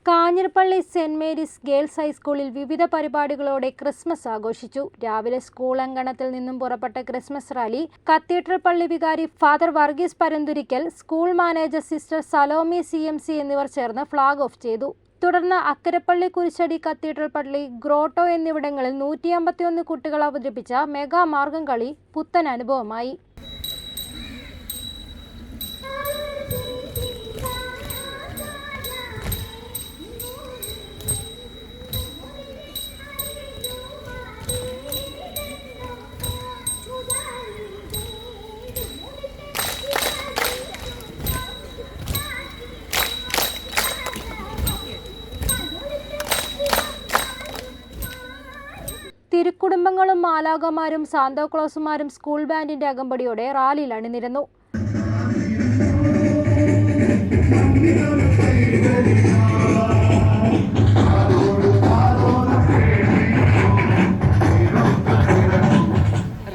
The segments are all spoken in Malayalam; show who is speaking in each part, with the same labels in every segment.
Speaker 1: കാഞ്ഞിരപ്പള്ളി സെന്റ് മേരീസ് ഗേൾസ് ഹൈസ്കൂളിൽ വിവിധ പരിപാടികളോടെ ക്രിസ്മസ് ആഘോഷിച്ചു. രാവിലെ സ്കൂൾ അങ്കണത്തിൽ നിന്നും പുറപ്പെട്ട ക്രിസ്മസ് റാലി കത്തീഡ്രൽ പള്ളി വികാരി father Varghese Paranthurickal, school manager sister Salomi CMC എന്നിവർ ചേർന്ന് ഫ്ളാഗ് ഓഫ് ചെയ്തു. തുടർന്ന് അക്കരപ്പള്ളി, കുരിശടി, കത്തീഡ്രൽ പള്ളി, ഗ്രോട്ടോ എന്നിവിടങ്ങളിൽ 151 കുട്ടികൾ അവതരിപ്പിച്ച മെഗാ മാർഗം കളി പുത്തൻ അനുഭവമായി. തിരുക്കുടുംബങ്ങളും മാലാഖമാരും സാന്താക്ലോസുമാരും സ്കൂൾ ബാൻഡിന്റെ അകമ്പടിയോടെ റാലിയിൽ അണിനിരന്നു.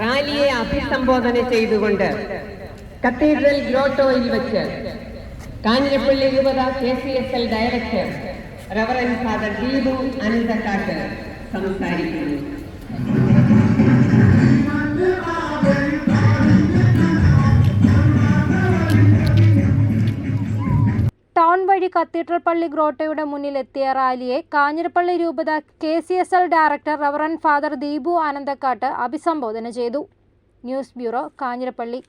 Speaker 2: റാലിയെ അഭിസംബോധന ചെയ്തുകൊണ്ട് കത്തീഡ്രൽ ഗ്രോട്ടോയിൽ വെച്ച് കാഞ്ഞിരപ്പള്ളി രൂപത KCSL director reverend father Deepu Ananthakkattu സംസാരിക്കുന്നു.
Speaker 1: ടൗൺ വഴി കത്തീഡ്രൽ പള്ളി ഗ്രോട്ടോയുടെ മുന്നിലെത്തിയ റാലിയെ കാഞ്ഞിരപ്പള്ളി രൂപത KCSL director reverend father Deepu Anandakkattu അഭിസംബോധന ചെയ്തു. News bureau, Kanjirappally.